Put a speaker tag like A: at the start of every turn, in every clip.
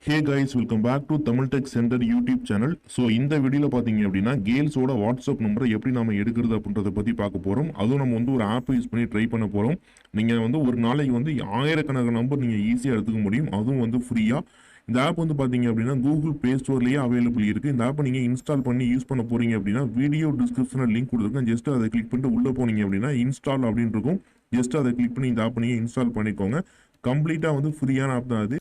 A: Hey guys, welcome back to Tamil tech centre YouTube channel. So இந்த வீடியோவில் பார்த்தீங்க அப்படின்னா கேர்ள்ஸோட வாட்ஸ்அப் நம்பரை எப்படி நம்ம எடுக்கிறது அப்படின்றத பற்றி பார்க்க போகிறோம். அதுவும் நம்ம வந்து ஒரு ஆப் யூஸ் பண்ணி ட்ரை பண்ண போகிறோம். நீங்கள் வந்து ஒரு நாளைக்கு வந்து ஆயிரக்கணக்கான நம்பர் நீங்கள் ஈஸியாக எடுத்துக்க முடியும், அதுவும் வந்து ஃப்ரீயாக. இந்த ஆப் வந்து பார்த்தீங்க அப்படின்னா கூகுள் ப்ளே ஸ்டோர்லேயே அவைலபிள் இருக்குது. இந்த ஆப்பை நீங்கள் இன்ஸ்டால் பண்ணி யூஸ் பண்ண போகிறீங்க அப்படின்னா வீடியோ டிஸ்கிரிப்ஷனில் லிங்க் கொடுத்துருக்கேன். ஜஸ்ட் அதை கிளிக் பண்ணிட்டு உள்ளே போனீங்க அப்படின்னா இன்ஸ்டால் அப்படின்னு இருக்கும். ஜஸ்ட் அதை கிளிக் பண்ணி இந்த ஆப்பை நீங்கள் இன்ஸ்டால் பண்ணிக்கோங்க. கம்ப்ளீட்டாக வந்து ஃப்ரீயான ஆப் தான் அது.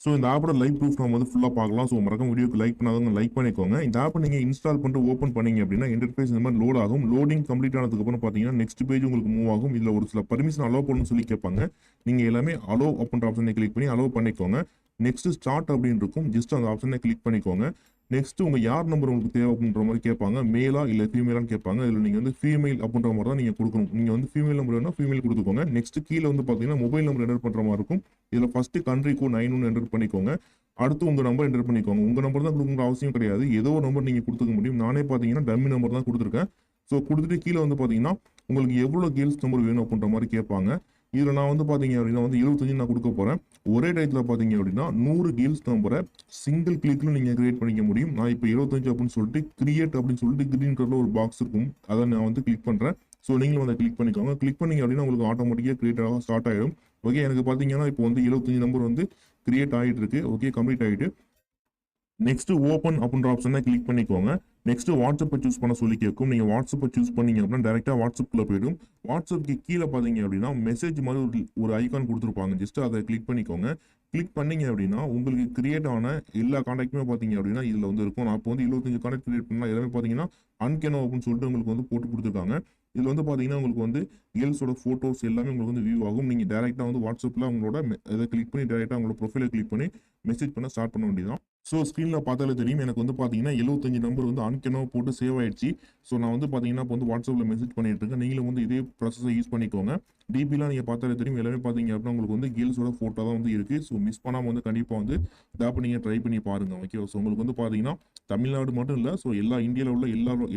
A: ஸோ இந்த ஆப்போட லைவ் ப்ரூஃப் நம்ம வந்து ஃபுல்லாக பார்க்கலாம். ஸோ மறக்காம வீடியோக்கு லைக் பண்ணாதவங்க லைக் பண்ணிக்கோங்க. இந்த ஆப்பை நீங்கள் இன்ஸ்டால் பண்ணிட்டு ஓப்பன் பண்ணீங்க அப்படின்னா இன்டர்ஃபேஸ் இந்த மாதிரி லோட் ஆகும். லோடிங் கம்ப்ளீட் ஆனதுக்கப்புறம் பார்த்தீங்கன்னா நெக்ஸ்ட் பேஜ் உங்களுக்கு மூவ் ஆகும். இதில் ஒரு சில பர்மிஷன் அலோவ் பண்ணணும்னு சொல்லி கேட்பாங்க. நீங்கள் எல்லாமே அலோவ் அப்படின்ற ஆப்ஷனை கிளிக் பண்ணி அலோவ் பண்ணிக்கோங்க. நெக்ஸ்ட் ஸ்டார்ட் அப்படின்னு இருக்கும். ஜஸ்ட் அந்த ஆப்ஷனை கிளிக் பண்ணிக்கோங்க. நெக்ஸ்ட் உங்கள் யார் நம்பர் உங்களுக்கு தேவை அப்படின்ற மாதிரி கேட்பாங்க. மேலா இல்லை ஃபீமேலான்னு கேட்பாங்க. இதில் நீங்கள் வந்து ஃபீமேல் அப்படின்ற மாதிரி தான் நீங்கள் கொடுக்கணும். நீங்கள் வந்து ஃபீமேல் நம்பர் வேணால் ஃபீமேல் கொடுத்துக்கோங்க. நெக்ஸ்ட் கீழே வந்து பார்த்தீங்கன்னா மொபைல் நம்பர் என்டர் பண்ணுற மாதிரி இருக்கும். இதில் ஃபஸ்ட்டு கண்ட்ரி கோட் 91 என்டர் பண்ணிக்கோங்க. அடுத்து உங்கள் நம்பர் என்டர் பண்ணிக்கோங்க. உங்கள் நம்பர் தான் கொடுக்கணுன்ற அவசியம் கிடையாது. ஏதோ ஒரு நம்பர் நீங்கள் கொடுத்துக்க முடியும். நானே பார்த்தீங்கன்னா டம்மி நம்பர் தான் கொடுத்துருக்கேன். ஸோ கொடுத்துட்டு கீழே வந்து பார்த்தீங்கன்னா உங்களுக்கு எவ்வளோ கேர்ள்ஸ் நம்பர் வேணும் அப்படின்ற மாதிரி கேட்பாங்க. இதில் நான் வந்து பார்த்தீங்க அப்படின்னா வந்து 25 நான் கொடுக்க போகிறேன். ஒரே டயத்தில் பார்த்தீங்க அப்படின்னா 100 கேர்ள்ஸ் நம்பரை சிங்கிள் கிளிக்கில் நீங்கள் கிரியேட் பண்ணிக்க முடியும். நான் இப்போ 25 அப்படின்னு சொல்லிட்டு கிரியேட் அப்படின்னு சொல்லிட்டு கிரீன் கலரில் ஒரு பாக்ஸ் இருக்கும். அதை நான் வந்து கிளிக் பண்ணுறேன். ஸோ நீங்களும் வந்து கிளிக் பண்ணிக்கோங்க. கிளிக் பண்ணிங்க அப்படின்னா உங்களுக்கு ஆட்டோமேட்டிக்காக கிரியேட் ஆக ஸ்டார்ட் ஆகிடும். ஓகே, எனக்கு பார்த்தீங்கன்னா இப்போ வந்து 75 நம்பர் வந்து கிரியேட் ஆகிட்டு இருக்கு. ஓகே, கம்ப்ளீட் ஆகிட்டு நெக்ஸ்ட் ஓப்பன் அப்படின்ற ஆப்ஷனை கிளிக் பண்ணிக்கோங்க. நெக்ஸ்ட் வாட்ஸ்அப்பை சூஸ் பண்ண சொல்லி கேட்கும். நீங்கள் வாட்ஸ்அப்பை சூஸ் பண்ணீங்க அப்படின்னா டேரெக்டாக வாட்ஸ்அப்பில் போயிடும். வாட்ஸ்அப்புக்கு கீழே பார்த்தீங்க அப்படின்னா மெசேஜ் மாதிரி ஒரு ஐக்கான் கொடுத்துருப்பாங்க. ஜஸ்ட் அதை கிளிக் பண்ணிக்கோங்க. கிளிக் பண்ணீங்க அப்படின்னா உங்களுக்கு கிரியேட் ஆன எல்லா கான்டாக்ட்டுமே பார்த்தீங்க அப்படின்னா இதில் வந்து இருக்கும். நான் இப்போ வந்து 25 கான்டாக்ட் கிரியேட் பண்ணால் எல்லாமே பார்த்தீங்கன்னா அன்கேனோ அப்படின்னு சொல்லிட்டு உங்களுக்கு வந்து போட்டு கொடுத்துருக்காங்க. இதில் வந்து பார்த்தீங்கன்னா உங்களுக்கு வந்து கேர்ள்ஸோட ஃபோட்டோஸ் எல்லாமே உங்களுக்கு வந்து வியூ ஆகும். நீங்கள் டேரெக்டாக வந்து வாட்ஸ்அப்பில் உங்களோட இதை கிளிக் பண்ணி டேரெக்டாக உங்களோட ப்ரொஃபைலை கிளிக் பண்ணி மெசேஜ் பண்ண ஸ்டார்ட் பண்ண வேண்டியதான். ஸோ ஸ்க்ரீனில் பார்த்தாலே தெரியும் எனக்கு வந்து பார்த்தீங்கன்னா 75 நம்பர் வந்து அன்கேனோ போட்டு சேவ் ஆயிடுச்சு. ஸோ நான் வந்து பார்த்தீங்கன்னா இப்போ வந்து வாட்ஸ்அப்பில் மெசேஜ் பண்ணிட்டு இருக்கேன். நீங்களும் வந்து இதே ப்ராசஸை யூஸ் பண்ணிக்கோங்க. டிபிலாம் நீங்கள் பார்த்தாலே தெரியும் எல்லாமே பார்த்தீங்க அப்படின்னா உங்களுக்கு வந்து கேர்ள்ஸோட ஃபோட்டோ தான் வந்து இருக்குது. ஸோ மிஸ் பண்ணாமல் வந்து கண்டிப்பாக வந்து இந்த ஆப்பை நீங்கள் ட்ரை பண்ணி பாருங்கள். ஓகே, ஸோ உங்களுக்கு வந்து பார்த்தீங்கன்னா தமிழ்நாடு மட்டும் இல்லை, ஸோ எல்லா இந்தியாவில் உள்ள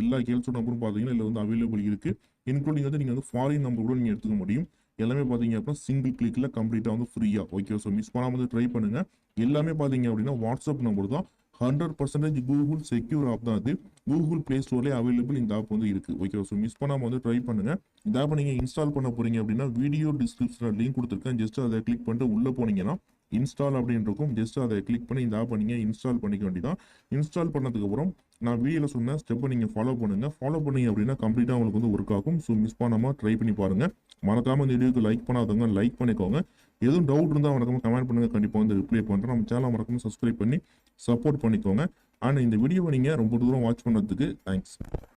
A: எல்லா கேர்ள்ஸோட நம்பரும் பார்த்தீங்கன்னா இதில் வந்து அவைலபிள் இருக்குது. இன்க்ளூடிங் வந்து நீங்கள் வந்து ஃபாரின் நம்பர் கூட நீங்கள் எடுத்துக்க முடியும். எல்லாமே பார்த்தீங்க அப்படின்னா சிங்கிள் கிளிக்கில் கம்ப்ளீட்டாக வந்து ஃப்ரீயாக. ஓகே, ஸோ மிஸ் பண்ணாமல் வந்து ட்ரை பண்ணுங்கள். எல்லாமே பார்த்தீங்க அப்படின்னா வாட்ஸ்அப் நம்பர் தான். 100% கூகுள் செக்யூர் ஆப் தான் அது. கூகுள் ப்ளே ஸ்டோர்லேயே அவைலபிள் இந்த ஆப் வந்து இருக்குது. ஓகே, ஸோ மிஸ் பண்ணாமல் வந்து ட்ரை பண்ணுங்கள். இந்த ஆப்பை நீங்கள் இன்ஸ்டால் பண்ண போகிறீங்க அப்படின்னா வீடியோ டிஸ்கிரிப்ஷனில் லிங்க் கொடுத்துருக்கேன். ஜஸ்ட் அதை கிளிக் பண்ணிட்டு உள்ளே போனீங்கன்னா இன்ஸ்டால் அப்படின்னு இருக்கும். ஜஸ்ட் அதை கிளிக் பண்ணி இந்த ஆப்பை நீங்கள் இன்ஸ்டால் பண்ணிக்க வேண்டியதான். இன்ஸ்டால் பண்ணதுக்கப்புறம் நான் வீடியோவில் சொன்ன ஸ்டெப்பை நீங்கள் ஃபாலோ பண்ணுங்கள். ஃபாலோ பண்ணீங்க அப்படின்னா கம்ப்ளீட்டாக உங்களுக்கு வந்து ஒர்க் ஆகும். ஸோ மிஸ் பண்ணாமல் ட்ரை பண்ணி பாருங்கள். மறக்காமல் இந்த வீடியோக்கு லைக் பண்ணாதவங்க லைக் பண்ணிக்கோங்க. எதுவும் டவுட் இருந்தால் மறக்காம கமெண்ட் பண்ணுங்கள். கண்டிப்பாக வந்து ரிப்ளை பண்ணுறேன். நம்ம சேனலை மறக்காம சப்ஸ்கிரைப் பண்ணி சப்போர்ட் பண்ணிக்கோங்க. அண்ட் இந்த வீடியோவை நீங்கள் ரொம்ப தூரம் வாட்ச் பண்ணுறதுக்கு தேங்க்ஸ்.